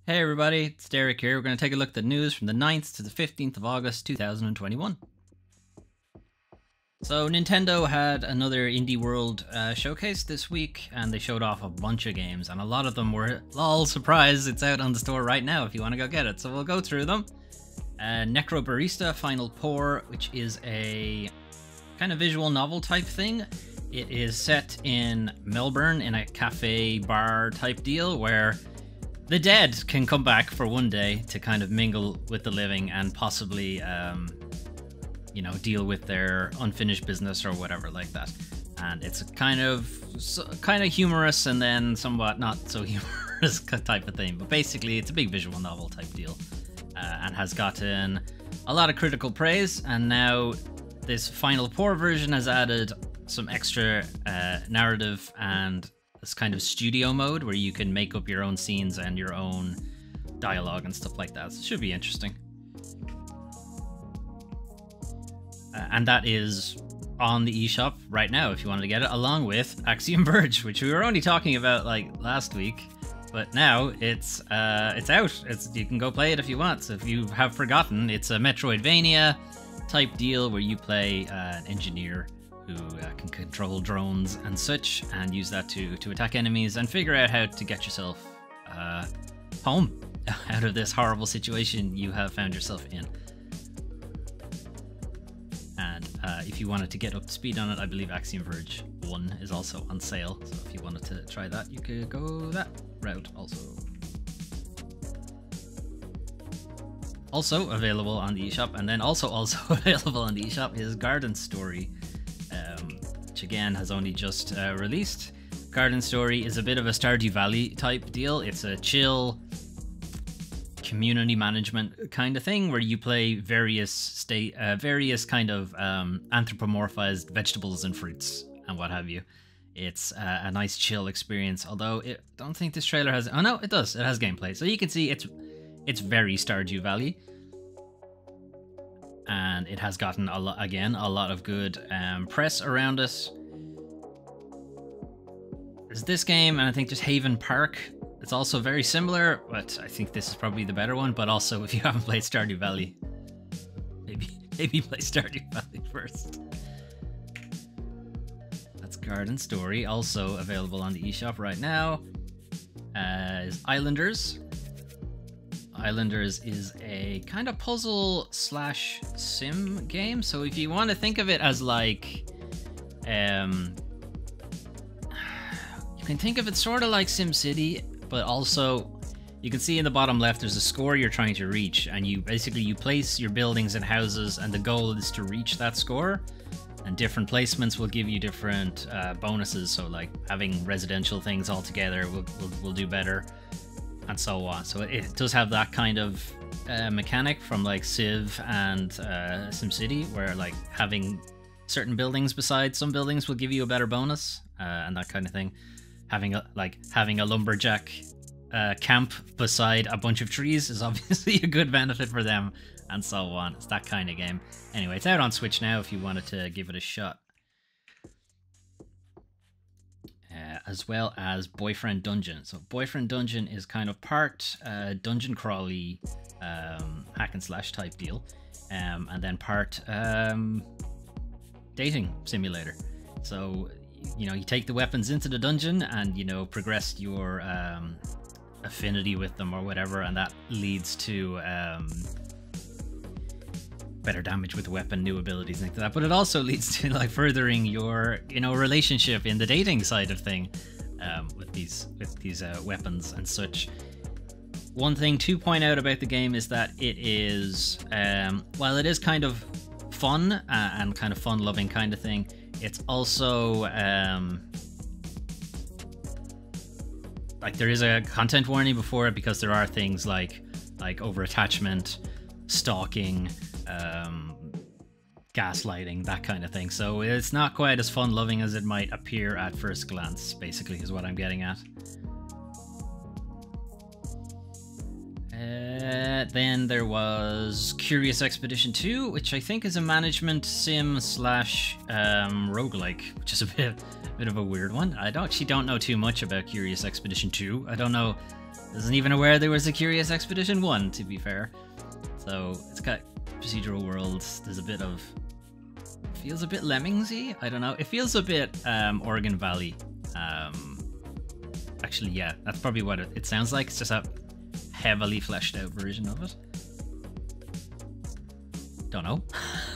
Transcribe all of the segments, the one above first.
Hey everybody, it's Derek here. We're going to take a look at the news from the 9th to the 15th of August 2021. So Nintendo had another Indie World showcase this week, and they showed off a bunch of games, and a lot of them were, lol, surprise, it's out on the store right now if you want to go get it. So we'll go through them. Necro Barista Final Pour, which is a kind of visual novel type thing. It is set in Melbourne in a cafe bar type deal where the dead can come back for one day to kind of mingle with the living and possibly, deal with their unfinished business or whatever like that. And it's kind of humorous and then somewhat not so humorous type of thing. But basically, it's a big visual novel type deal and has gotten a lot of critical praise. And now this Final Pour version has added some extra narrative and this kind of studio mode where you can make up your own scenes and your own dialogue and stuff like that. So it should be interesting. And that is on the eShop right now if you wanted to get it, along with Axiom Verge, which we were only talking about like last week, but now it's out. You can go play it if you want. So if you have forgotten, it's a Metroidvania type deal where you play an engineer who can control drones and such, and use that to attack enemies and figure out how to get yourself home out of this horrible situation you have found yourself in. And if you wanted to get up to speed on it, I believe Axiom Verge 1 is also on sale, so if you wanted to try that, you could go that route also. Also available on the eShop, and then also available on the eShop is Garden Story, which again has only just released. Garden Story is a bit of a Stardew Valley type deal. It's a chill community management kind of thing where you play various kind of anthropomorphized vegetables and fruits and what have you. It's a nice chill experience, although I don't think this trailer has... Oh no, it does. It has gameplay. So you can see it's very Stardew Valley. And it has gotten a lot of good press around it. There's this game, and I think there's Haven Park. It's also very similar, but I think this is probably the better one. But also, if you haven't played Stardew Valley, maybe play Stardew Valley first. That's Garden Story, also available on the eShop right now. Is Islanders. Islanders is a kind of puzzle slash sim game. So if you want to think of it as like, you can think of it sort of like SimCity, but also you can see in the bottom left there's a score you're trying to reach, and you place your buildings and houses, and the goal is to reach that score. And different placements will give you different bonuses. So like having residential things all together will do better, and so on. So it does have that kind of mechanic from like Civ and SimCity, where like having certain buildings beside some buildings will give you a better bonus, and that kind of thing. Having a lumberjack camp beside a bunch of trees is obviously a good benefit for them, and so on. It's that kind of game. Anyway, it's out on Switch now if you wanted to give it a shot. As well as Boyfriend Dungeon. So Boyfriend Dungeon is kind of part dungeon crawly hack and slash type deal, and then part dating simulator. So you take the weapons into the dungeon and progress your affinity with them or whatever, and that leads to better damage with the weapon, new abilities, things like that. But it also leads to like furthering your relationship in the dating side of thing with these weapons and such. One thing to point out about the game is that it is while it is kind of fun and kind of fun loving kind of thing, it's also like there is a content warning before it, because there are things like over attachment, stalking, gaslighting, that kind of thing. So it's not quite as fun loving as it might appear at first glance, basically, is what I'm getting at. Then there was Curious Expedition 2, which I think is a management sim slash roguelike, which is a bit of a weird one. I actually don't know too much about Curious Expedition 2. I don't know Wasn't even aware there was a Curious Expedition 1, to be fair. So it's got procedural worlds. There's a bit of... feels a bit Lemmingsy? I don't know. It feels a bit Oregon Valley. Actually, yeah, that's probably what it sounds like. It's just a heavily fleshed out version of it. Don't know.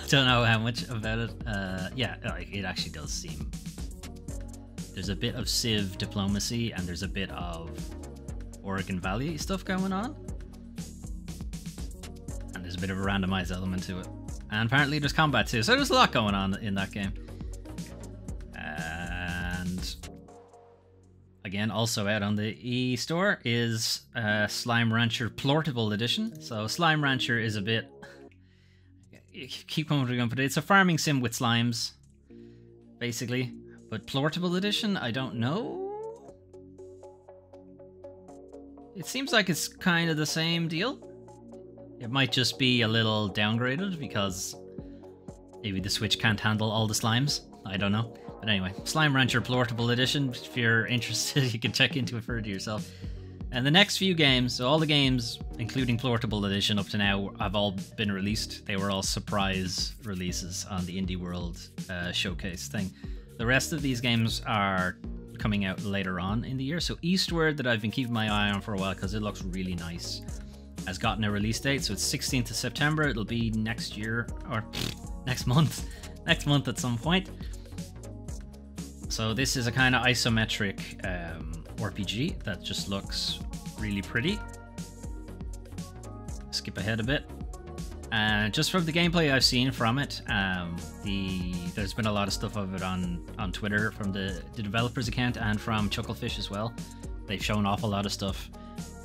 Don't know how much about it. Yeah, it actually does seem... There's a bit of Civ diplomacy and there's a bit of Oregon Valley stuff going on. And there's a bit of a randomized element to it. And apparently there's combat too, so there's a lot going on in that game. And again, also out on the eStore is Slime Rancher Plortable Edition. So Slime Rancher is a bit... keep coming to but it's a farming sim with slimes, basically. But Plortable Edition, I don't know. It seems like it's kind of the same deal. It might just be a little downgraded because maybe the Switch can't handle all the slimes. I don't know. But anyway, Slime Rancher Plortable Edition. If you're interested, you can check into it further yourself. And the next few games, so all the games, including Plortable Edition up to now, have all been released. They were all surprise releases on the Indie World showcase thing. The rest of these games are coming out later on in the year. So Eastward, that I've been keeping my eye on for a while because it looks really nice, has gotten a release date. So it's 16th of September. It'll be next year, or next month. Next month at some point. So this is a kind of isometric RPG that just looks really pretty. Skip ahead a bit. Just from the gameplay I've seen from it, there's been a lot of stuff of it on Twitter from the developer's account and from Chucklefish as well. They've shown off a lot of stuff,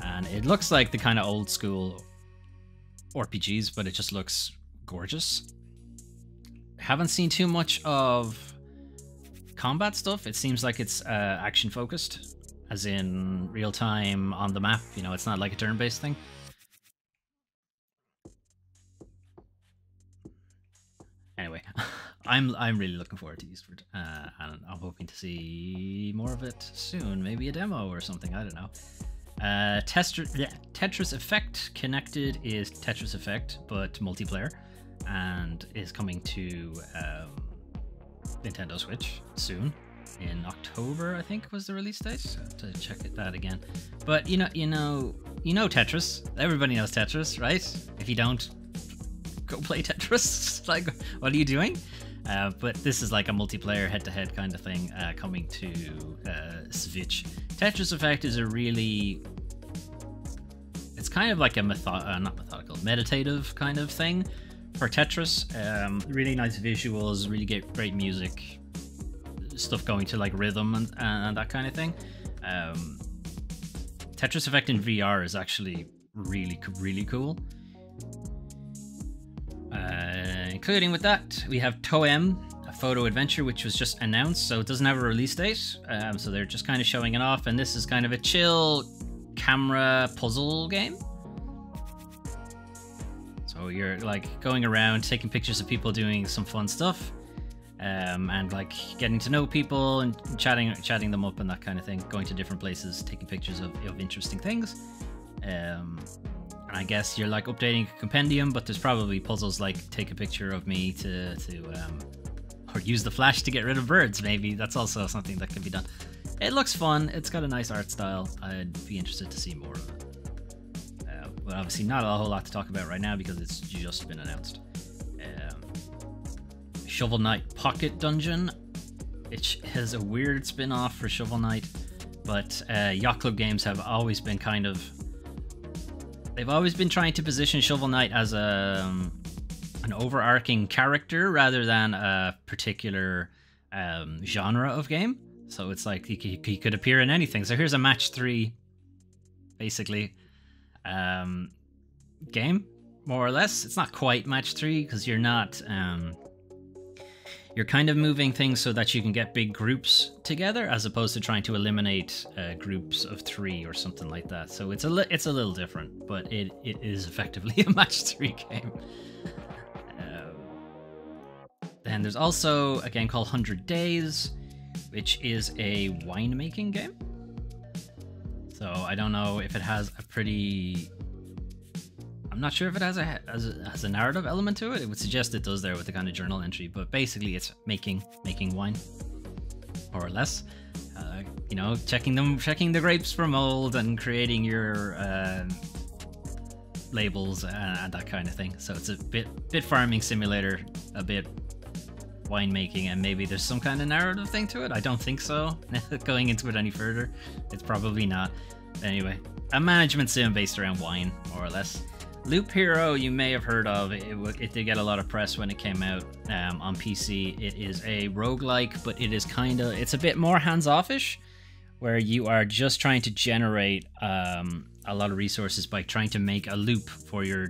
and it looks like the kind of old school RPGs, but it just looks gorgeous. Haven't seen too much of combat stuff. It seems like it's action focused, as in real time on the map. You know, it's not like a turn-based thing. Anyway, I'm really looking forward to Eastward, and I'm hoping to see more of it soon. Maybe a demo or something. I don't know. Tetris Effect Connected is Tetris Effect, but multiplayer, and is coming to Nintendo Switch soon. In October, I think, was the release date. So I have to check that again. But you know Tetris. Everybody knows Tetris, right? If you don't, go play Tetris. Like, what are you doing? But this is like a multiplayer head-to-head kind of thing coming to Switch. Tetris Effect is a really... It's kind of like a meditative kind of thing for Tetris. Really nice visuals, really great music, stuff going to like rhythm and that kind of thing. Tetris Effect in VR is actually really cool. Including with that, we have Toem, a photo adventure, which was just announced, so it doesn't have a release date. So they're just kind of showing it off, and this is kind of a chill camera puzzle game. So you're like going around taking pictures of people doing some fun stuff, and like getting to know people and chatting them up and that kind of thing. Going to different places, taking pictures of interesting things. And I guess you're like updating a compendium, but there's probably puzzles like take a picture of me or use the flash to get rid of birds. Maybe that's also something that can be done. It looks fun. It's got a nice art style. I'd be interested to see more of it. But obviously not a whole lot to talk about right now because it's just been announced. Shovel Knight Pocket Dungeon, which has a weird spin-off for Shovel Knight, but Yacht Club Games have always been they've always been trying to position Shovel Knight as an overarching character rather than a particular genre of game. So it's like he could appear in anything. So here's a match 3, basically, game, more or less. It's not quite match 3 because you're not... you're kind of moving things so that you can get big groups together, as opposed to trying to eliminate groups of 3 or something like that. So it's a little different, but it is effectively a match 3 game. Then there's also a game called 100 Days, which is a winemaking game. So I don't know if it has a pretty... I'm not sure if it has a narrative element to it. It would suggest it does there with the kind of journal entry, but basically it's making wine, more or less. You know, checking the grapes for mold and creating your labels and that kind of thing. So it's a bit farming simulator, a bit winemaking, and maybe there's some kind of narrative thing to it. I don't think so. Going into it any further, it's probably not. Anyway, a management sim based around wine, more or less. Loop Hero, you may have heard of. It did get a lot of press when it came out on PC. It is a roguelike, but it's a bit more hands-off-ish, where you are just trying to generate a lot of resources by trying to make a loop for your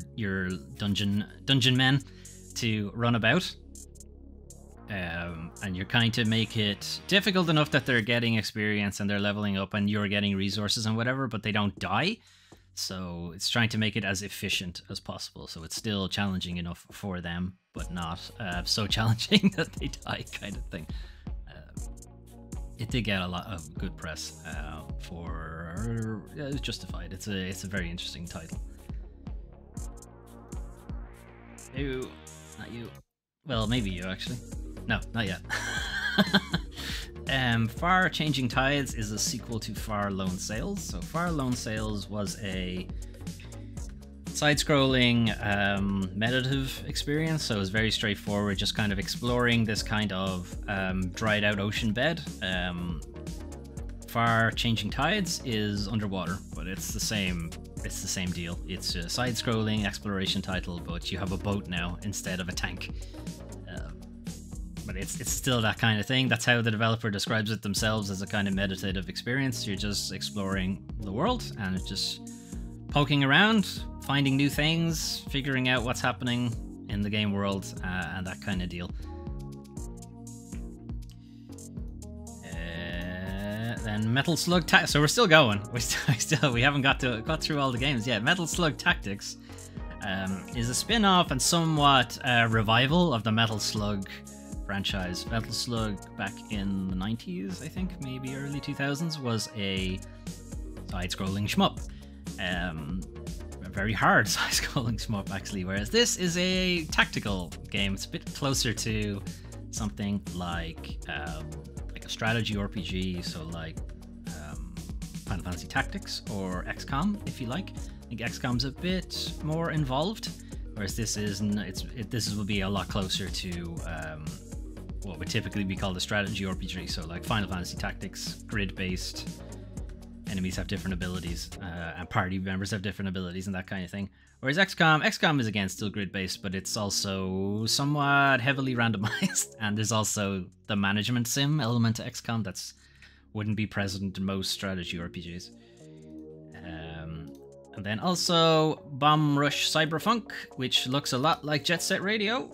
dungeon men to run about. And you're kind to make it difficult enough that they're getting experience and they're leveling up and you're getting resources and whatever, but they don't die. So it's trying to make it as efficient as possible. So it's still challenging enough for them, but not so challenging that they die, kind of thing. It did get a lot of good press it's justified. It's a very interesting title. You, not you. Well, maybe you actually. No, not yet. Far Changing Tides is a sequel to Far Lone Sails. So Far Lone Sails was a side-scrolling meditative experience, so it was very straightforward, just kind of exploring this kind of dried out ocean bed. Far Changing Tides is underwater, but it's the same deal. It's a side-scrolling exploration title, but you have a boat now instead of a tank. But it's still that kind of thing. That's how the developer describes it themselves, as a kind of meditative experience. You're just exploring the world and just poking around, finding new things, figuring out what's happening in the game world, and that kind of deal. Then Metal Slug Tactics. So we're still going. We haven't got through all the games yet. Metal Slug Tactics is a spin-off and somewhat revival of the Metal Slug franchise. Metal Slug back in the 90s, I think, maybe early 2000s, was a side-scrolling shmup. A very hard side-scrolling shmup, actually, whereas this is a tactical game. It's a bit closer to something like a strategy RPG, so like Final Fantasy Tactics or XCOM, if you like. I think XCOM's a bit more involved, whereas this will be a lot closer to what would typically be called a strategy RPG. So like Final Fantasy Tactics, grid-based, enemies have different abilities, and party members have different abilities and that kind of thing. Whereas XCOM is again still grid-based, but it's also somewhat heavily randomized, and there's also the management sim element to XCOM that's wouldn't be present in most strategy RPGs. And then also Bomb Rush Cyberpunk, which looks a lot like Jet Set Radio.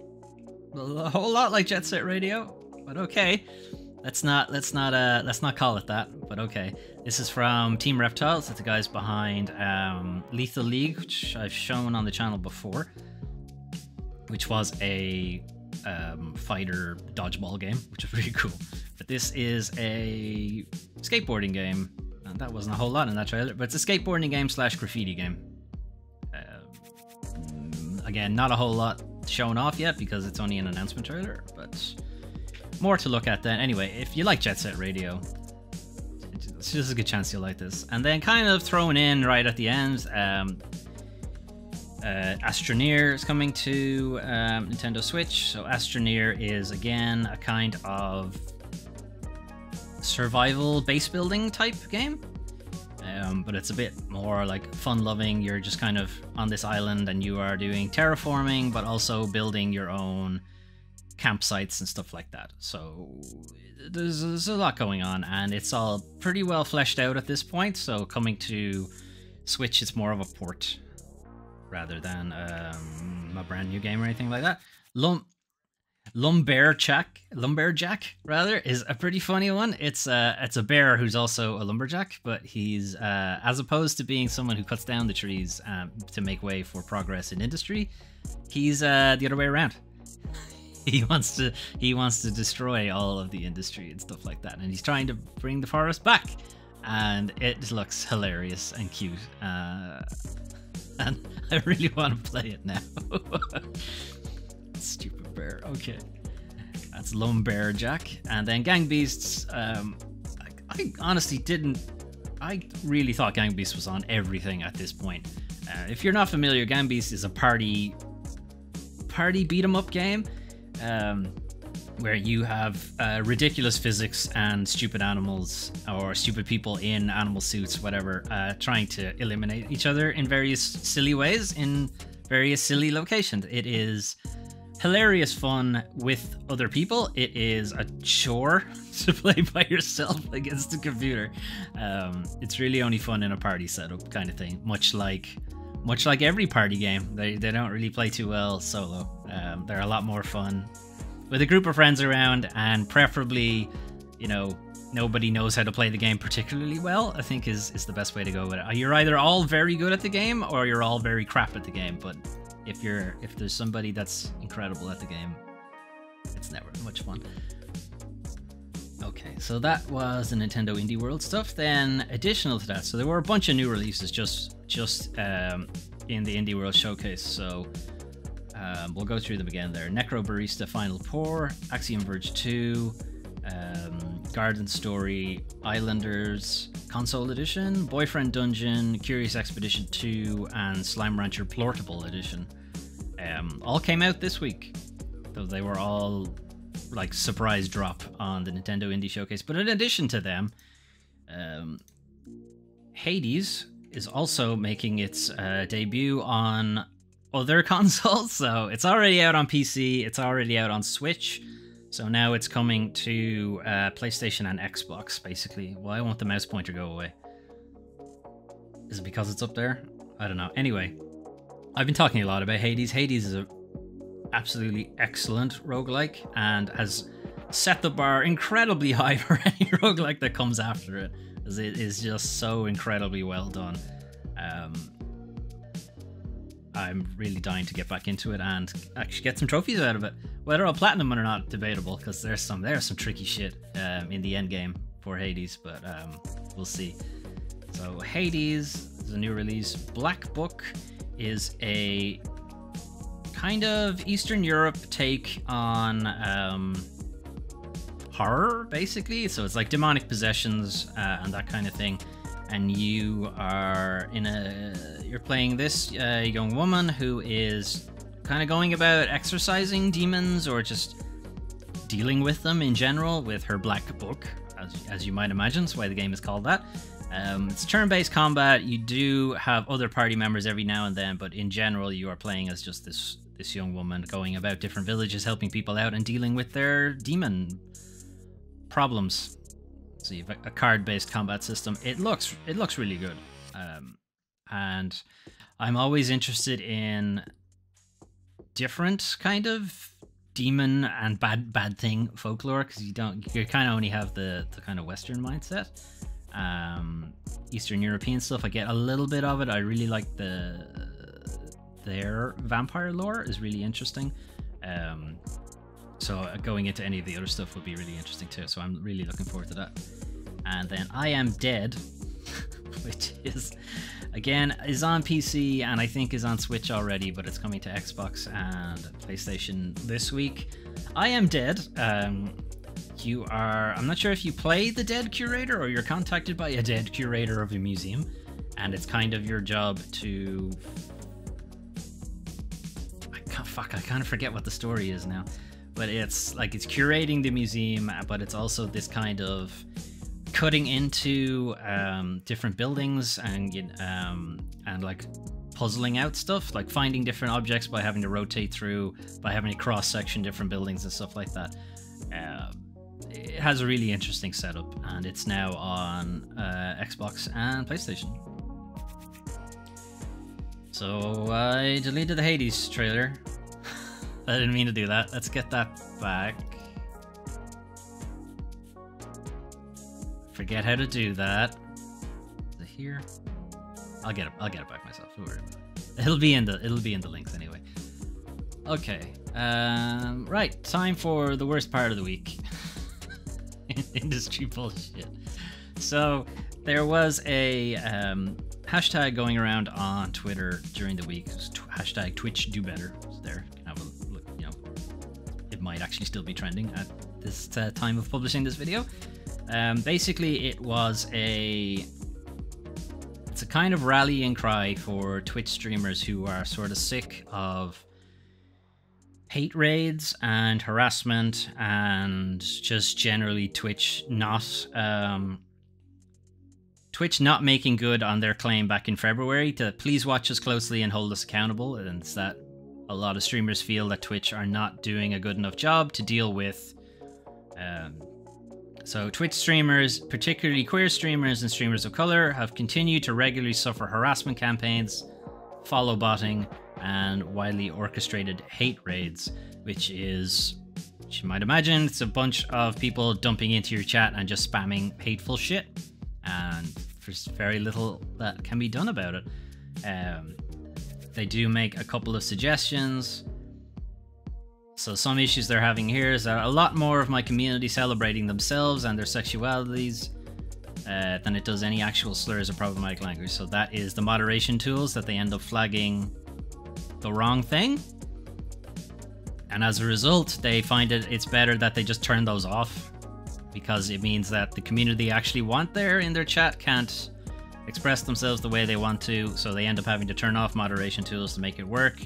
A whole lot like Jet Set Radio, but okay. Let's not call it that, but okay. This is from Team Reptiles. It's the guys behind Lethal League, which I've shown on the channel before, which was a fighter dodgeball game, which was really cool. But this is a skateboarding game, and that wasn't a whole lot in that trailer, but it's a skateboarding game / graffiti game. Again, not a whole lot shown off yet because it's only an announcement trailer, but more to look at then. Anyway, if you like Jet Set Radio, there's a good chance you'll like this. And then kind of thrown in right at the end, Astroneer is coming to Nintendo Switch. So Astroneer is again a kind of survival base building type game. But it's a bit more like fun-loving. You're just kind of on this island and you are doing terraforming, but also building your own campsites and stuff like that. So there's a lot going on, and it's all pretty well fleshed out at this point. So coming to Switch, it's more of a port rather than a brand new game or anything like that. Lumberjack rather is a pretty funny one. It's a bear who's also a lumberjack, but he's as opposed to being someone who cuts down the trees to make way for progress in industry, he's the other way around. He wants to destroy all of the industry and stuff like that, and he's trying to bring the forest back. and it looks hilarious and cute. And I really want to play it now. Stupid bear. Okay. That's Lumberjack. And then Gang Beasts. I honestly didn't. I really thought Gang Beasts was on everything at this point. If you're not familiar, Gang Beasts is a party beat 'em up game, where you have ridiculous physics and stupid animals or stupid people in animal suits, whatever, trying to eliminate each other in various silly ways in various silly locations. It is hilarious fun with other people. It is a chore to play by yourself against the computer. It's really only fun in a party setup kind of thing, much like every party game. They don't really play too well solo. They're a lot more fun with a group of friends around, and preferably, nobody knows how to play the game particularly well, I think is the best way to go with it. You're either all very good at the game or you're all very crap at the game, but if there's somebody that's incredible at the game, it's never much fun. Okay, so that was the Nintendo Indie World stuff. Then additional to that, so there were a bunch of new releases just in the Indie World Showcase. So we'll go through them again there. Necro Barista Final Pour, Axiom Verge 2, Garden Story, Islanders Console Edition, Boyfriend Dungeon, Curious Expedition 2, and Slime Rancher Portable Edition. All came out this week, though they were all like surprise drop on the Nintendo Indie Showcase. But in addition to them, Hades is also making its debut on other consoles. So it's already out on PC, it's already out on Switch. So now it's coming to PlayStation and Xbox, basically. Why won't the mouse pointer go away? Is it because it's up there? I don't know. Anyway, I've been talking a lot about Hades. Hades is a absolutely excellent roguelike and has set the bar incredibly high for any roguelike that comes after it, as it is just so incredibly well done. I'm really dying to get back into it and actually get some trophies out of it. Whether I'll platinum or not, debatable, because there's some tricky shit in the end game for Hades, but we'll see. So Hades is a new release. Black Book is a kind of Eastern Europe take on horror, basically. So it's like demonic possessions and that kind of thing. And you are you're playing this young woman who is kind of going about exorcising demons or just dealing with them in general with her black book, as you might imagine. That's why the game is called that. It's turn-based combat. You do have other party members every now and then, but in general you are playing as just this young woman going about different villages, helping people out and dealing with their demon problems. So you have a card-based combat system. It looks really good, and I'm always interested in different kind of demon and bad thing folklore, because you kind of only have the kind of Western mindset. Eastern European stuff, I get a little bit of it. I really like their vampire lore is really interesting. So going into any of the other stuff would be really interesting too. So I'm really looking forward to that. And then I Am Dead, which is on PC and I think is on Switch already, but it's coming to Xbox and PlayStation this week. I Am Dead. I'm not sure if you play the dead curator or you're contacted by a dead curator of a museum, and it's kind of your job to... I kind of forget what the story is now, but it's curating the museum, but it's also this kind of cutting into different buildings and like puzzling out stuff, like finding different objects by having to rotate through, by having to cross-section different buildings and stuff like that. It has a really interesting setup, and it's now on Xbox and PlayStation. So I deleted the Hades trailer. I didn't mean to do that. Let's get that back. Forget how to do that. Is it here? I'll get it back myself. Don't worry about it. It'll be in the links anyway. Okay. Right. Time for the worst part of the week. Industry bullshit. So there was a hashtag going around on Twitter during the week. It was hashtag Twitch do better. It's there. You can have a look. You know, it might actually still be trending at this time of publishing this video. Basically, it's a kind of rallying cry for Twitch streamers who are sort of sick of hate raids and harassment and just generally Twitch not making good on their claim back in February to please watch us closely and hold us accountable. And it's that a lot of streamers feel that Twitch are not doing a good enough job to deal with. So Twitch streamers, particularly queer streamers and streamers of color, have continued to regularly suffer harassment campaigns, follow botting, and widely orchestrated hate raids, which is, as you might imagine, it's a bunch of people dumping into your chat and just spamming hateful shit. And there's very little that can be done about it. They do make a couple of suggestions. So some issues they're having here is that a lot more of my community celebrating themselves and their sexualities than it does any actual slurs or problematic language. So that is the moderation tools that they end up flagging the wrong thing. And as a result, they find it's better that they just turn those off, because it means that the community they actually want there in their chat can't express themselves the way they want to, so they end up having to turn off moderation tools to make it work,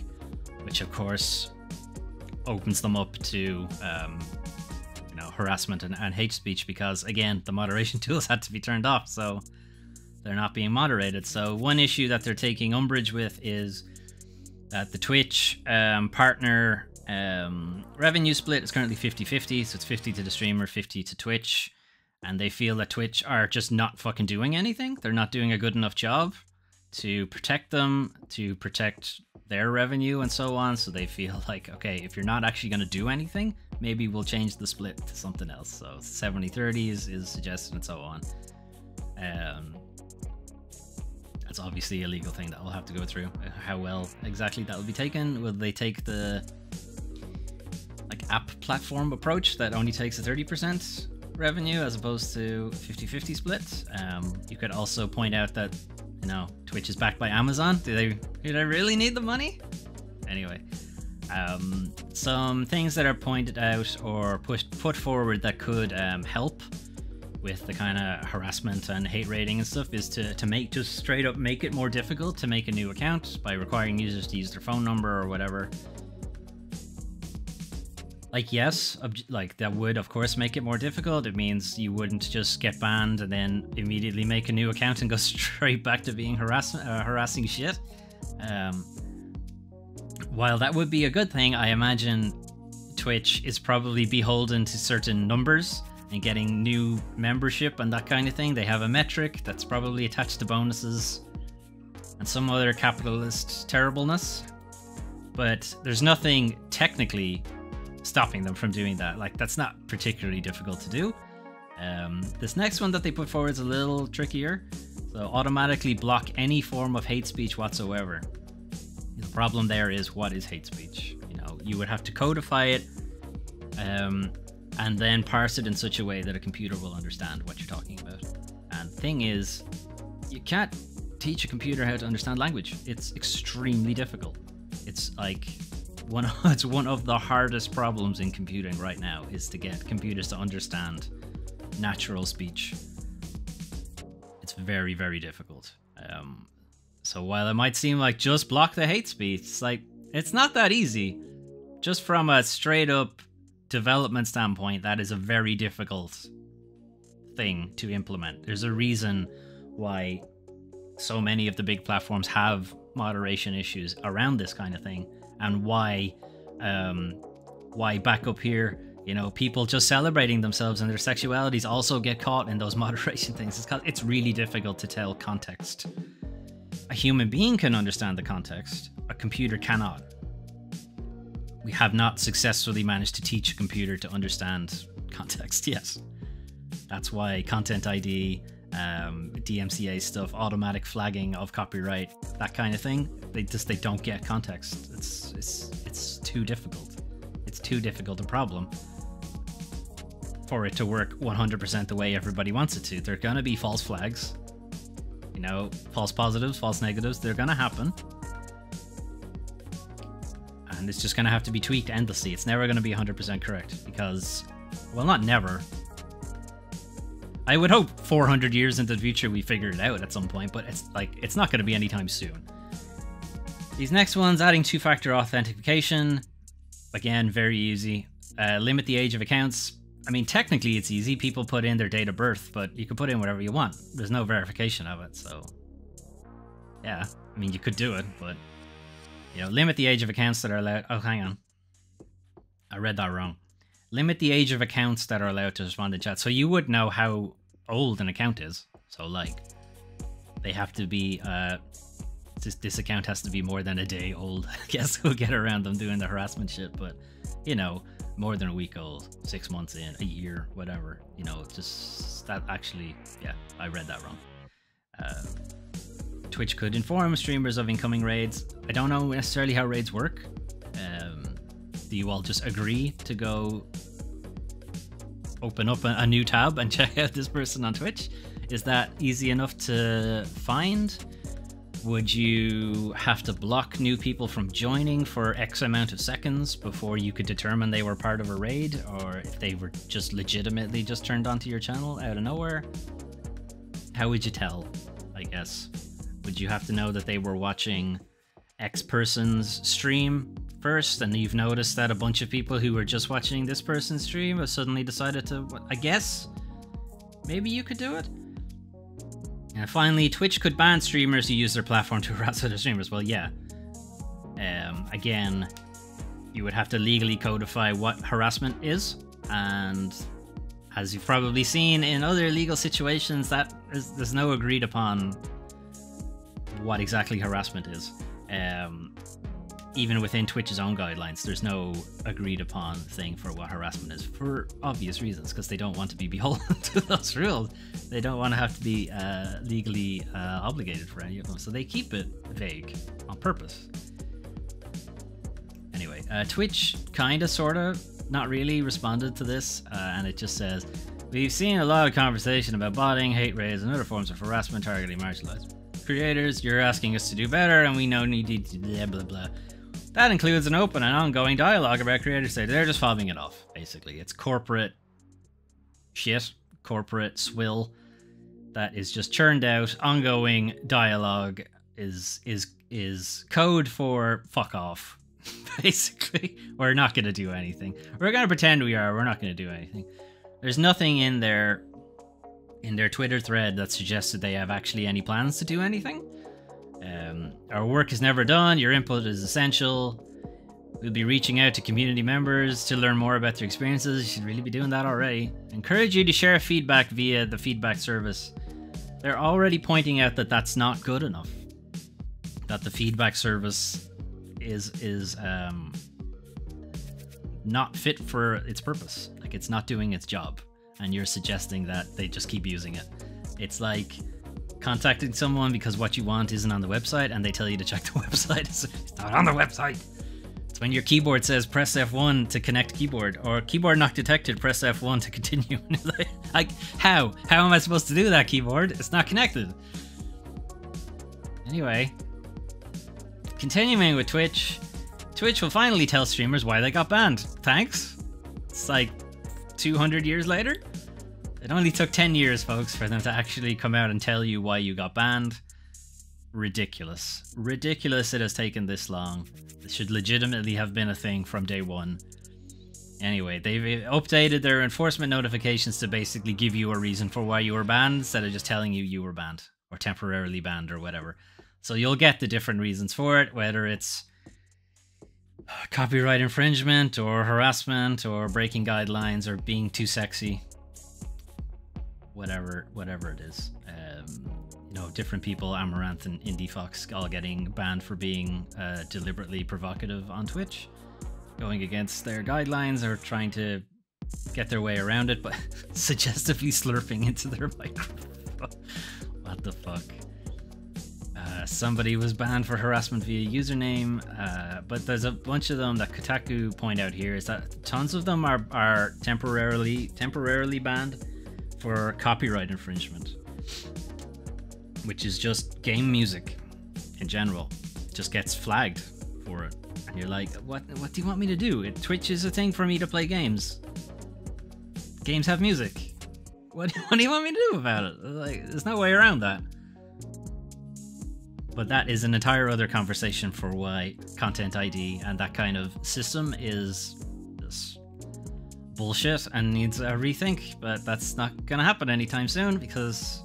which of course opens them up to you know, harassment and hate speech, because again, the moderation tools had to be turned off, so they're not being moderated. So one issue that they're taking umbrage with is that the Twitch partner revenue split is currently 50-50, so it's 50 to the streamer, 50 to Twitch, and they feel that Twitch are just not fucking doing anything. They're not doing a good enough job to protect them, to protect their revenue and so on. So they feel like, okay, if you're not actually going to do anything, maybe we'll change the split to something else. So 70-30 is suggested and so on. That's obviously a legal thing that we'll have to go through. How well exactly that will be taken. Will they take the app platform approach that only takes a 30% revenue as opposed to 50-50 split? You could also point out that, you know, Twitch is backed by Amazon. Do they really need the money? Anyway, some things that are pointed out or put forward that could help with the kind of harassment and hate rating and stuff is to just straight up make it more difficult to make a new account by requiring users to use their phone number or whatever. Like, yes, like that would of course make it more difficult. It means you wouldn't just get banned and then immediately make a new account and go straight back to being harassing shit. While that would be a good thing, I imagine Twitch is probably beholden to certain numbers and getting new membership and that kind of thing. They have a metric that's probably attached to bonuses and some other capitalist terribleness. But there's nothing technically stopping them from doing that. Like, that's not particularly difficult to do. This next one that they put forward is a little trickier. So automatically block any form of hate speech whatsoever. The problem there is, what is hate speech? You know, you would have to codify it and then parse it in such a way that a computer will understand what you're talking about. And the thing is, you can't teach a computer how to understand language. It's extremely difficult. It's like it's one of the hardest problems in computing right now, is to get computers to understand natural speech. It's very, very difficult. So while it might seem like just block the hate speech, it's like, it's not that easy. Just from a straight up development standpoint, that is a very difficult thing to implement. There's a reason why so many of the big platforms have moderation issues around this kind of thing, and why back up here, you know, people just celebrating themselves and their sexualities also get caught in those moderation things. It's really difficult to tell context. A human being can understand the context, a computer cannot. We have not successfully managed to teach a computer to understand context yet. That's why Content ID, DMCA stuff, automatic flagging of copyright, that kind of thing, they don't get context. It's too difficult. It's too difficult a problem for it to work 100% the way everybody wants it to. There are gonna be false flags. You know, false positives, false negatives, they're gonna happen. And it's just gonna have to be tweaked endlessly. It's never gonna be 100% correct because, well, not never. I would hope 400 years into the future we figure it out at some point, but it's not gonna be anytime soon. These next ones, adding two-factor authentication. Again, very easy. Limit the age of accounts. I mean, technically it's easy. People put in their date of birth, but you can put in whatever you want. There's no verification of it, so... yeah, I mean, you could do it, but... you know, limit the age of accounts that are allowed... oh, hang on. I read that wrong. Limit the age of accounts that are allowed to respond in chat. So you would know how old an account is. So, like, they have to be... this account has to be more than a day old. I guess we'll get around them doing the harassment shit, but, you know... more than a week old, 6 months in, a year, whatever. You know, just that actually, yeah, I read that wrong. Twitch could inform streamers of incoming raids. I don't know necessarily how raids work. Do you all just agree to go open up a new tab and check out this person on Twitch? Is that easy enough to find? Would you have to block new people from joining for X amount of seconds before you could determine they were part of a raid, or if they were just legitimately just turned onto your channel out of nowhere? How would you tell, I guess? Would you have to know that they were watching X person's stream first, and you've noticed that a bunch of people who were just watching this person's stream have suddenly decided to, I guess? Maybe you could do it? And finally, Twitch could ban streamers who use their platform to harass other streamers. Well, yeah. Again, you would have to legally codify what harassment is, and as you've probably seen in other legal situations, there's no agreed upon what exactly harassment is. Even within Twitch's own guidelines, there's no agreed upon thing for what harassment is, for obvious reasons, because they don't want to be beholden to those rules. They don't want to have to be legally obligated for any of them, so they keep it vague on purpose. Anyway, Twitch kinda, sorta, not really responded to this, and it just says, we've seen a lot of conversation about botting, hate raids, and other forms of harassment targeting marginalized creators. You're asking us to do better, and we know need to blah blah blah. That includes an open and ongoing dialogue about creators. They're just fobbing it off, basically. It's corporate shit, corporate swill that is just churned out. Ongoing dialogue is code for fuck off, basically. We're not going to do anything. We're going to pretend we are. We're not going to do anything. There's nothing in their Twitter thread that suggests that they have actually any plans to do anything. Our work is never done. Your input is essential. We'll be reaching out to community members to learn more about their experiences. You should really be doing that already. Encourage you to share feedback via the feedback service. They're already pointing out that that's not good enough. That the feedback service is not fit for its purpose. Like, it's not doing its job. And you're suggesting that they just keep using it. It's like contacting someone because what you want isn't on the website, and they tell you to check the website. It's not on the website. It's when your keyboard says press F1 to connect keyboard, or keyboard not detected, press F1 to continue. Like, how am I supposed to do that, keyboard? It's not connected. Anyway, continuing with Twitch will finally tell streamers why they got banned. Thanks. It's like 200 years later. It only took 10 years, folks, for them to actually come out and tell you why you got banned. Ridiculous. Ridiculous it has taken this long. This should legitimately have been a thing from day one. Anyway, they've updated their enforcement notifications to basically give you a reason for why you were banned, instead of just telling you you were banned, or temporarily banned, or whatever. So you'll get the different reasons for it, whether it's copyright infringement, or harassment, or breaking guidelines, or being too sexy. Whatever it is. You know, different people, Amaranth and Indie Fox, all getting banned for being deliberately provocative on Twitch, going against their guidelines, or trying to get their way around it, but suggestively slurping into their microphone. What the fuck? Somebody was banned for harassment via username, but there's a bunch of them that Kotaku point out here, is that tons of them are temporarily banned for copyright infringement. which is just game music in general, just gets flagged for it. And you're like, what do you want me to do? Twitch is a thing for me to play games. Games have music. What do you want me to do about it? Like, there's no way around that. But that is an entire other conversation for why Content ID and that kind of system is just bullshit and needs a rethink. But that's not gonna happen anytime soon because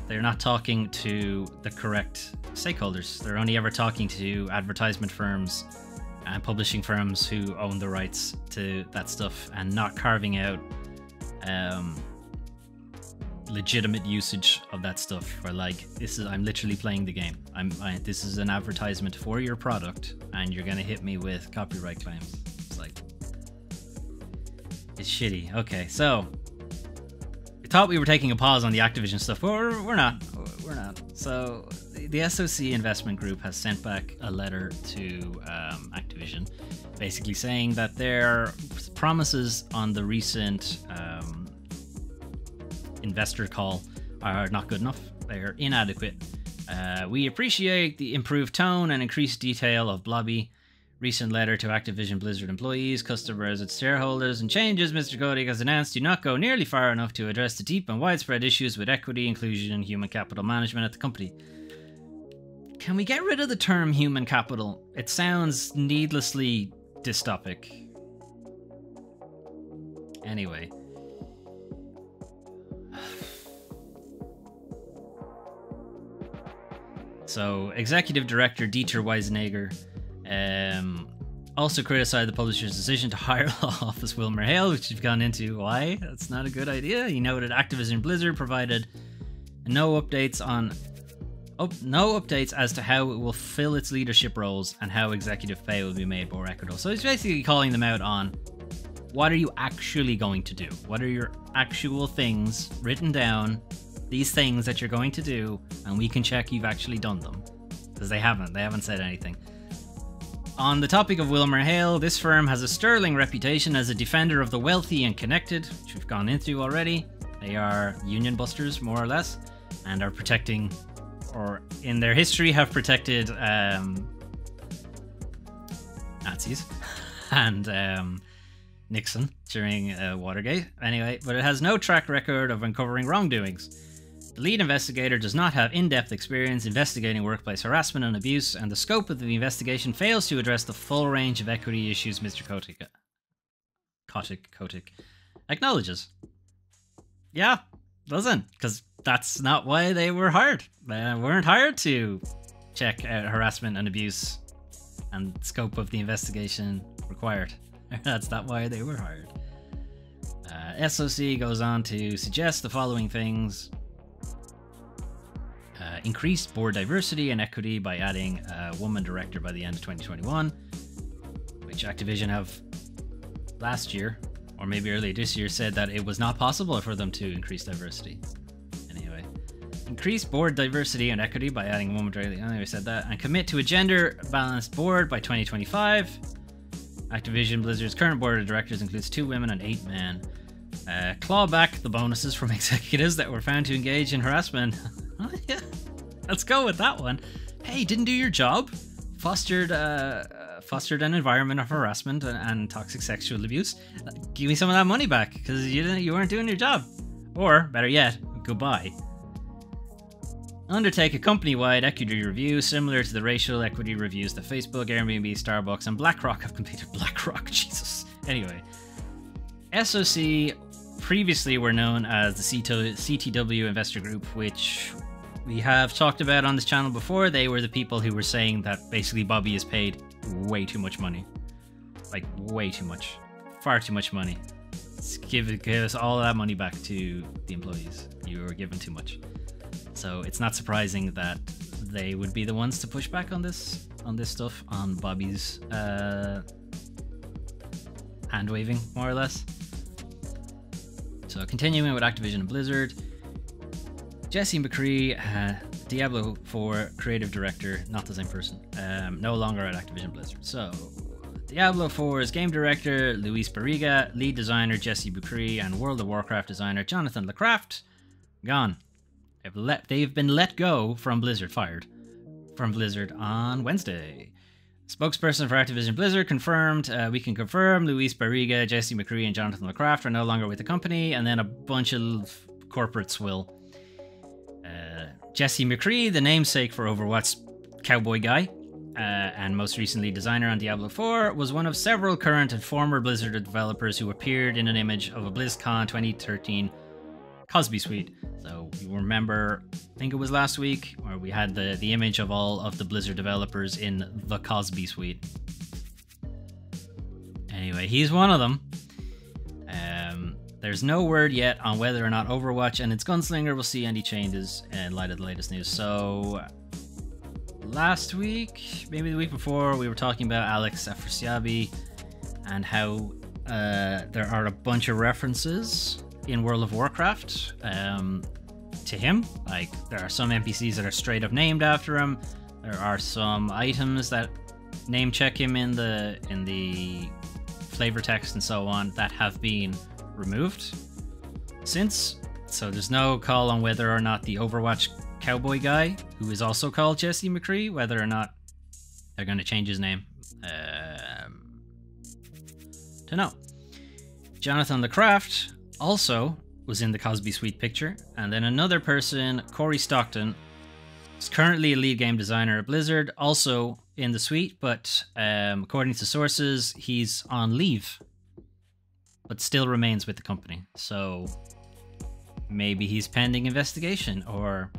they're not talking to the correct stakeholders. They're only ever talking to advertisement firms and publishing firms who own the rights to that stuff and not carving out legitimate usage of that stuff. Where like, I'm literally playing the game. This is an advertisement for your product and you're gonna hit me with copyright claims. It's like, it's shitty. Okay, so we thought we were taking a pause on the Activision stuff, but we're not. So the SOC investment group has sent back a letter to Activision, basically saying that their promises on the recent investor call are not good enough. They're inadequate. We appreciate the improved tone and increased detail of Blobby recent letter to Activision Blizzard employees, customers, and shareholders, and changes Mr. Kotick has announced do not go nearly far enough to address the deep and widespread issues with equity, inclusion, and human capital management at the company. Can we get rid of the term human capital? It sounds needlessly dystopic. Anyway. So, Executive Director Dieter Weisenegger also criticized the publisher's decision to hire law office Wilmer Hale, which we've gone into why that's not a good idea. He noted Activision Blizzard provided no updates as to how it will fill its leadership roles and how executive pay will be made more equitable. So he's basically calling them out on what are you actually going to do? What are your actual things written down? These things that you're going to do, and we can check you've actually done them. Because they haven't said anything. On the topic of Wilmer Hale, this firm has a sterling reputation as a defender of the wealthy and connected, which we've gone into already. They are union busters, more or less, and are protecting, or in their history have protected Nazis and Nixon during Watergate. Anyway, but it has no track record of uncovering wrongdoings. The lead investigator does not have in-depth experience investigating workplace harassment and abuse, and the scope of the investigation fails to address the full range of equity issues Mr. Kotick acknowledges. Yeah, doesn't, because that's not why they were hired. They weren't hired to check out harassment and abuse and scope of the investigation required. That's not why they were hired. SOC goes on to suggest the following things. Increased board diversity and equity by adding a woman director by the end of 2021, which Activision have last year, or maybe earlier this year, said that it was not possible for them to increase diversity. Anyway, increase board diversity and equity by adding a woman director. Anyway, said that, and commit to a gender-balanced board by 2025. Activision Blizzard's current board of directors includes 2 women and 8 men. Claw back the bonuses from executives that were found to engage in harassment. Oh, yeah. Let's go with that one. Hey, didn't do your job. Fostered an environment of harassment and toxic sexual abuse. Give me some of that money back because you weren't doing your job. Or better yet, goodbye. Undertake a company-wide equity review similar to the racial equity reviews that Facebook, Airbnb, Starbucks, and BlackRock have completed. BlackRock, Jesus. Anyway, SOC previously were known as the CTW Investor Group, which we have talked about on this channel before. They were the people who were saying that basically Bobby is paid way too much money. Like, way too much. Far too much money. Give us all that money back to the employees. You were given too much. So it's not surprising that they would be the ones to push back on this stuff, on Bobby's hand waving, more or less. So continuing with Activision and Blizzard, Jesse McCree, Diablo 4 creative director, not the same person, no longer at Activision Blizzard. So Diablo 4's game director Luis Barriga, lead designer Jesse McCree, and World of Warcraft designer Jonathan LeCraft gone. They've been let go from Blizzard, fired from Blizzard on Wednesday. Spokesperson for Activision Blizzard confirmed, we can confirm Luis Barriga, Jesse McCree, and Jonathan LeCraft are no longer with the company, and then a bunch of corporate swill. Jesse McCree, the namesake for Overwatch cowboy guy, and most recently designer on Diablo 4, was one of several current and former Blizzard developers who appeared in an image of a BlizzCon 2013 Cosby Suite. So you remember, I think it was last week, where we had the image of all of the Blizzard developers in the Cosby Suite. Anyway, he's one of them. There's no word yet on whether or not Overwatch and its gunslinger will see any changes in light of the latest news. So last week, maybe the week before, we were talking about Alex Afrasiabi and how there are a bunch of references in World of Warcraft to him. Like, there are some NPCs that are straight up named after him. There are some items that name check him in the flavor text and so on that have been removed since. So there's no call on whether or not the Overwatch cowboy guy, who is also called Jesse McCree, whether or not they're going to change his name. To know. Jonathan LeCraft also was in the Cosby Suite picture, and then another person, Corey Stockton, is currently a lead game designer at Blizzard, also in the suite, but according to sources, he's on leave, but still remains with the company. So maybe he's pending investigation, or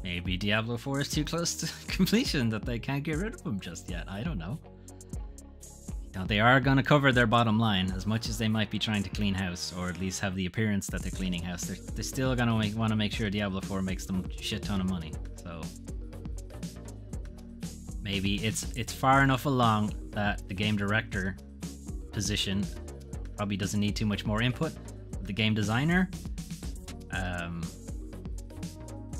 maybe Diablo 4 is too close to completion that they can't get rid of him just yet. I don't know. Now, they are going to cover their bottom line, as much as they might be trying to clean house, or at least have the appearance that they're cleaning house. They're still going to want to make sure Diablo 4 makes them a shit ton of money. So maybe it's far enough along that the game director position probably doesn't need too much more input. The game designer,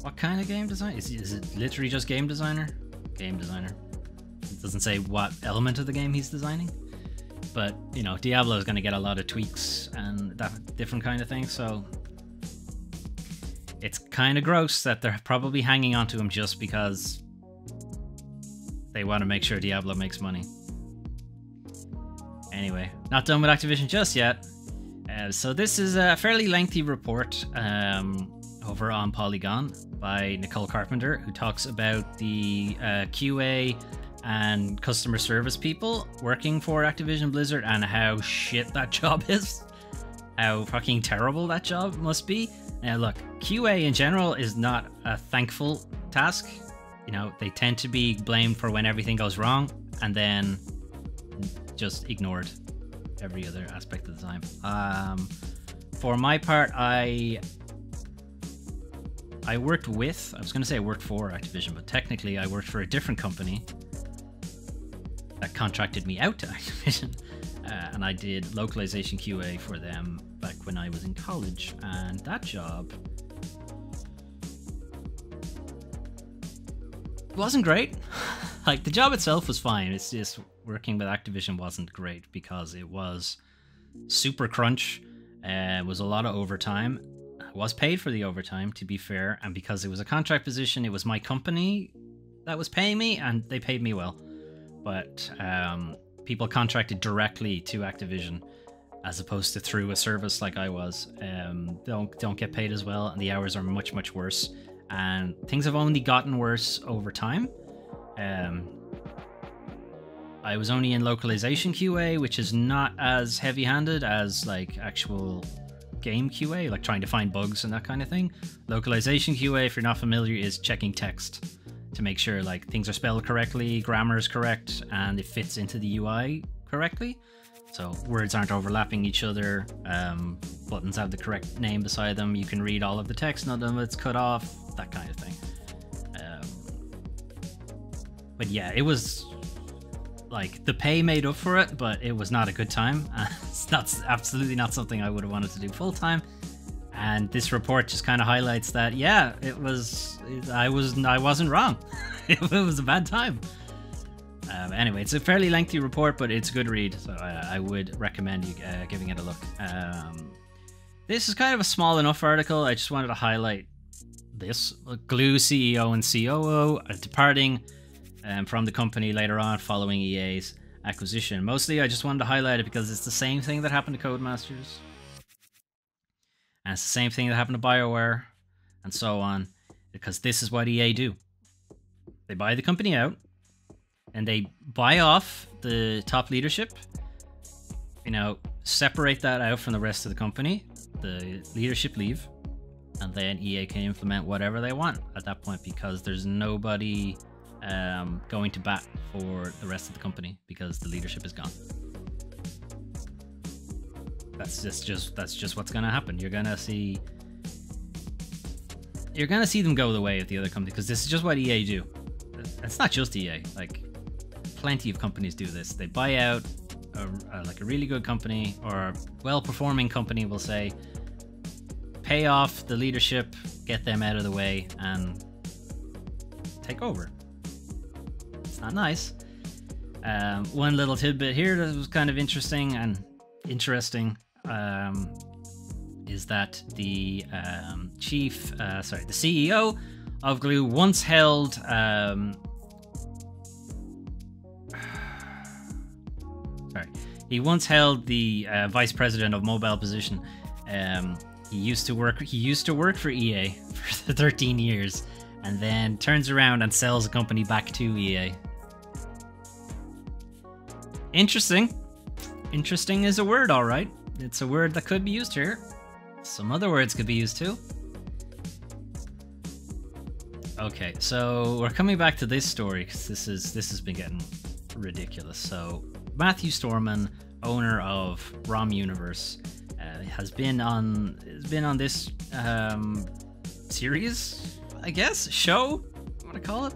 what kind of game design? Is it literally just game designer? Game designer. It doesn't say what element of the game he's designing. But, you know, Diablo is going to get a lot of tweaks and that different kind of thing, so it's kind of gross that they're probably hanging on to him just because they want to make sure Diablo makes money. Anyway, not done with Activision just yet. So this is a fairly lengthy report over on Polygon by Nicole Carpenter, who talks about the QA and customer service people working for Activision Blizzard and how shit that job is. How fucking terrible that job must be. Now look, QA in general is not a thankful task. You know, they tend to be blamed for when everything goes wrong and then just ignored every other aspect of the time. For my part, I worked with, I was going to say I worked for Activision, but technically I worked for a different company that contracted me out to Activision, and I did localization QA for them back when I was in college, and that job wasn't great. Like, the job itself was fine, it's just working with Activision wasn't great because it was super crunch, it was a lot of overtime. I was paid for the overtime, to be fair, and because it was a contract position, it was my company that was paying me, and they paid me well. But people contracted directly to Activision as opposed to through a service like I was, don't get paid as well, and the hours are much, much worse. And things have only gotten worse over time. I was only in localization QA, which is not as heavy-handed as like actual game QA, like trying to find bugs and that kind of thing. Localization QA, if you're not familiar, is checking text to make sure like things are spelled correctly, grammar is correct, and it fits into the UI correctly. So words aren't overlapping each other, buttons have the correct name beside them, you can read all of the text, none of it's cut off, that kind of thing. But yeah, it was like the pay made up for it, but it was not a good time. It's absolutely not something I would have wanted to do full time. And this report just kind of highlights that, yeah, I wasn't wrong. It was a bad time. Anyway, it's a fairly lengthy report, but it's a good read, so I would recommend you giving it a look. This is kind of a small enough article. I just wanted to highlight this. Glu CEO and COO are departing from the company later on following EA's acquisition. Mostly I just wanted to highlight it because it's the same thing that happened to Codemasters. And it's the same thing that happened to BioWare and so on. Because this is what EA do. They buy the company out and they buy off the top leadership. You know, separate that out from the rest of the company. The leadership leave. And then EA can implement whatever they want at that point because there's nobody going to bat for the rest of the company because the leadership is gone. That's just what's gonna happen. You're gonna see them go the way of the other company because this is just what EA do. It's not just EA. Like, plenty of companies do this. They buy out like a really good company or a well-performing company, we'll say, pay off the leadership, get them out of the way, and take over. It's not nice. One little tidbit here that was kind of interesting is that the the CEO of Glu once held he once held the vice president of mobile position. He used to work for EA for 13 years, and then turns around and sells a company back to EA. Interesting. Interesting is a word, all right. It's a word that could be used here. Some other words could be used too. Okay, so we're coming back to this story because this has been getting ridiculous. So Matthew Storman, owner of ROM Universe, has been on this series, I guess, show, I want to call it.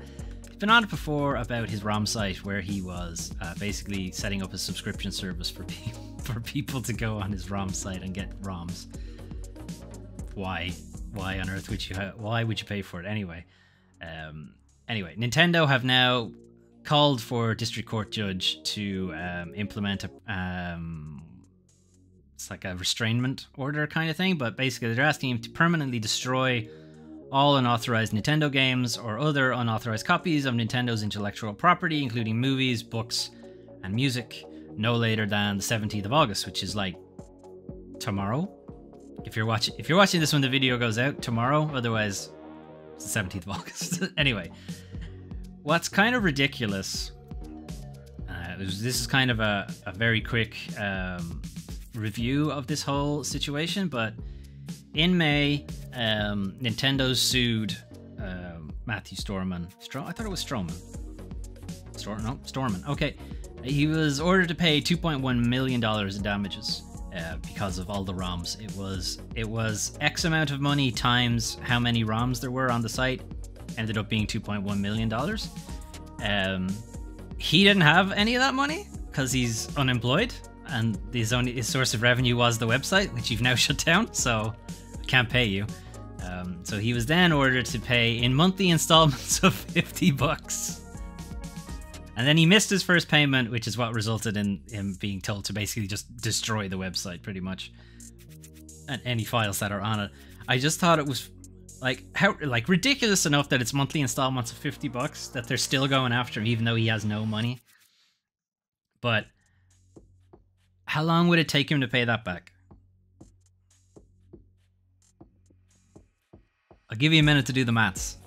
He's been on it before about his ROM site where he was basically setting up a subscription service for people to go on his ROM site and get ROMs. Why on earth would you? Why would you pay for it anyway? Anyway, Nintendo have now called for a district court judge to implement it's like a restrainment order kind of thing, but basically they're asking him to permanently destroy all unauthorized Nintendo games or other unauthorized copies of Nintendo's intellectual property, including movies, books, and music, no later than the 17th of August, which is like tomorrow. If you're watching this when the video goes out, tomorrow. Otherwise, it's the 17th of August. Anyway, what's kind of ridiculous, this is kind of a very quick review of this whole situation, but in May, Nintendo sued Matthew Storman. I thought it was Stroman. Storman. Okay. He was ordered to pay $2.1 million in damages because of all the ROMs. It was X amount of money times how many ROMs there were on the site. Ended up being $2.1 million. He didn't have any of that money because he's unemployed, and his source of revenue was the website, which you've now shut down, so I can't pay you. So he was then ordered to pay in monthly installments of $50. And then he missed his first payment, which is what resulted in him being told to basically just destroy the website, pretty much, and any files that are on it. I just thought it was like ridiculous enough that it's monthly installments of $50 that they're still going after him, even though he has no money. But how long would it take him to pay that back? I'll give you a minute to do the maths.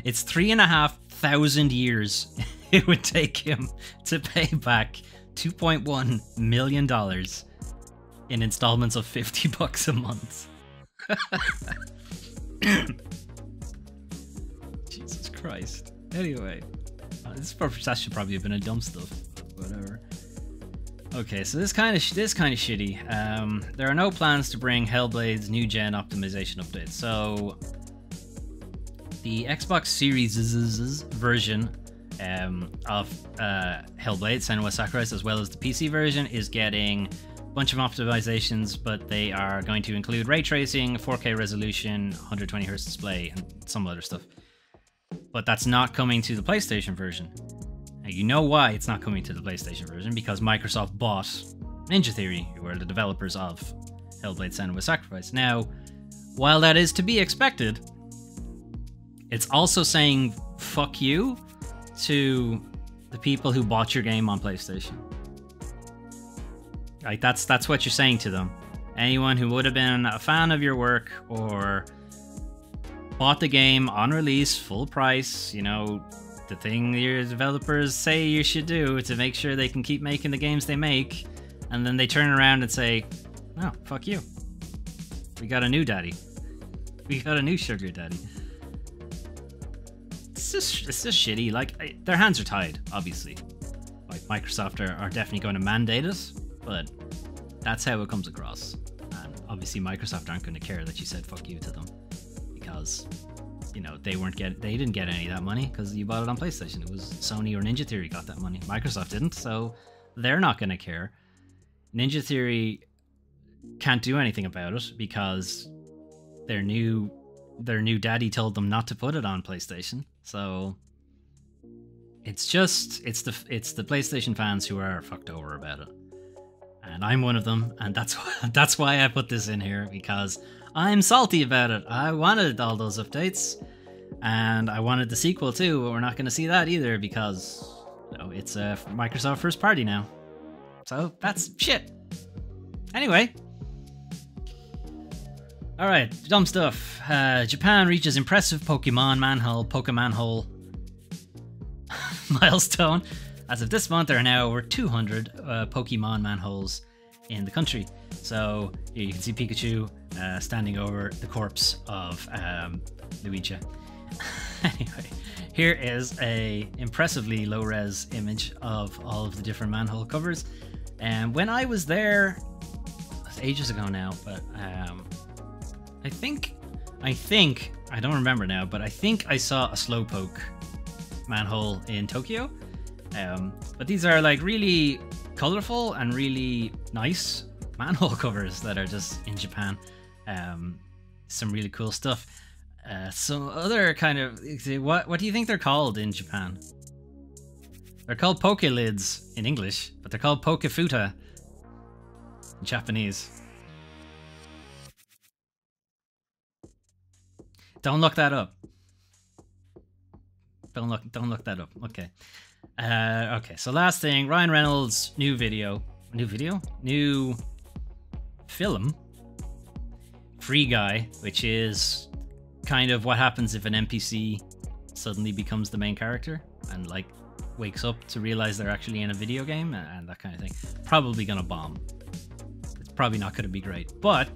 It's 3,500 years it would take him to pay back $2.1 million in installments of $50 a month. Jesus Christ. Anyway, that should probably have been a dumb stuff, but whatever. Okay, so this kind of shitty. There are no plans to bring Hellblade's new gen optimization update. So the Xbox Series version of Hellblade: Senua's Sacrifice, as well as the PC version, is getting a bunch of optimizations, but they are going to include ray tracing, 4K resolution, 120Hz display, and some other stuff. But that's not coming to the PlayStation version. Now, you know why it's not coming to the PlayStation version, because Microsoft bought Ninja Theory, who are the developers of Hellblade: Senua's Sacrifice. Now, while that is to be expected, it's also saying fuck you to the people who bought your game on PlayStation. Like, that's what you're saying to them. Anyone who would have been a fan of your work or bought the game on release, full price, you know, the thing your developers say you should do to make sure they can keep making the games they make, and then they turn around and say, no, fuck you. We got a new daddy. We got a new sugar daddy. It's just shitty. Like, their hands are tied, obviously. Like, Microsoft are definitely going to mandate it, but that's how it comes across. And obviously Microsoft aren't going to care that you said fuck you to them, because, you know, they didn't get any of that money because you bought it on PlayStation. It was Sony or Ninja Theory got that money. Microsoft didn't, so they're not going to care. Ninja Theory can't do anything about it because their new daddy told them not to put it on PlayStation. So it's the PlayStation fans who are fucked over about it. And I'm one of them, and that's why I put this in here, because I'm salty about it. I wanted all those updates, and I wanted the sequel too, but we're not going to see that either because, you know, it's a Microsoft first party now. So that's shit. Anyway. Alright, dumb stuff. Japan reaches impressive Poke-manhole milestone. As of this month, there are now over 200 Pokemon manholes in the country. So here you can see Pikachu standing over the corpse of Luigi. Anyway, here is a impressively low-res image of all of the different manhole covers. And when I was there, it was ages ago now, but I think I don't remember now, but I think I saw a Slowpoke manhole in Tokyo. But these are like really colorful and really nice manhole covers that are just in Japan. Some really cool stuff. Some other kind of, what do you think they're called in Japan? They're called Poke lids in English, but they're called Poke futa in Japanese. Don't look that up. Don't look that up. Okay. Okay, so last thing, Ryan Reynolds' new film, Free Guy, which is kind of what happens if an NPC suddenly becomes the main character and like wakes up to realize they're actually in a video game and that kind of thing. Probably gonna bomb. It's probably not gonna be great, but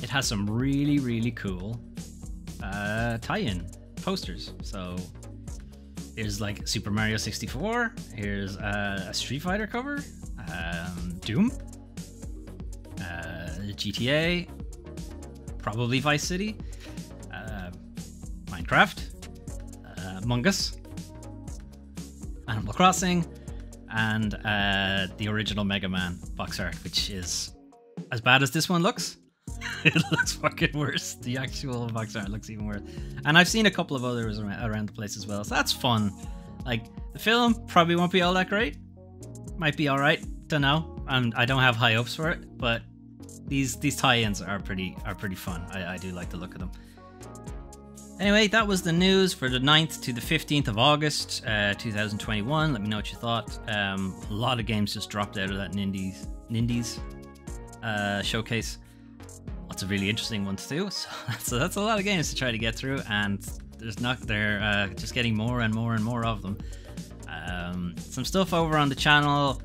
it has some really, really cool tie-in posters. So here's like Super Mario 64. Here's a Street Fighter cover. Doom. GTA. Probably Vice City. Minecraft. Among Us. Animal Crossing. And the original Mega Man box art, which is as bad as this one looks. It looks fucking worse. The actual box art looks even worse. And I've seen a couple of others around the place as well, so that's fun. Like, the film probably won't be all that great. Might be alright, don't know. I don't have high hopes for it, but these tie-ins are pretty fun. I do like the look of them. Anyway, that was the news for the 9th to the 15th of August, 2021. Let me know what you thought. A lot of games just dropped out of that Nindies showcase. Lots of really interesting ones too. So that's a lot of games to try to get through, and they're just getting more and more and more of them. Some stuff over on the channel.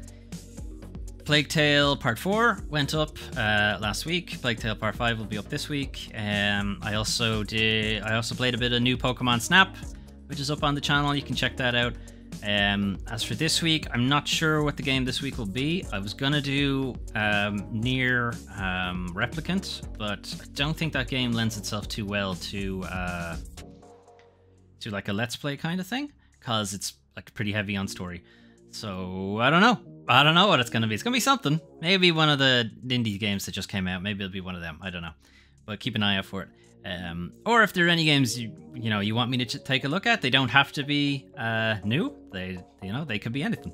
Plague Tale Part 4 went up last week. Plague Tale Part 5 will be up this week. I also played a bit of new Pokemon Snap, which is up on the channel. You can check that out. As for this week, I'm not sure what the game this week will be. I was gonna do Nier Replicant, but I don't think that game lends itself too well to like a Let's Play kind of thing, because it's like pretty heavy on story. So I don't know. I don't know what it's gonna be. It's gonna be something. Maybe one of the indie games that just came out. Maybe it'll be one of them. I don't know. But keep an eye out for it. Or if there are any games you want me to take a look at, they don't have to be new. They could be anything.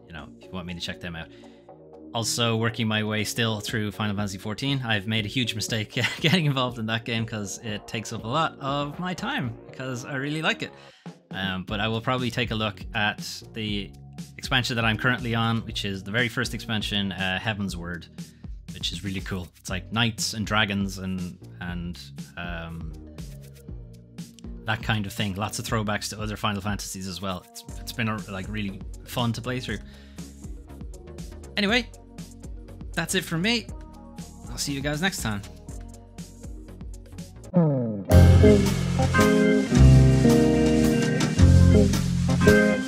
If you want me to check them out. Also working my way still through Final Fantasy XIV. I've made a huge mistake getting involved in that game because it takes up a lot of my time because I really like it. But I will probably take a look at the expansion that I'm currently on, which is the very first expansion, Heaven's Word, which is really cool. It's like knights and dragons and that kind of thing. Lots of throwbacks to other Final Fantasies as well. It's been like really fun to play through. Anyway, that's it from me. I'll see you guys next time. Thank you.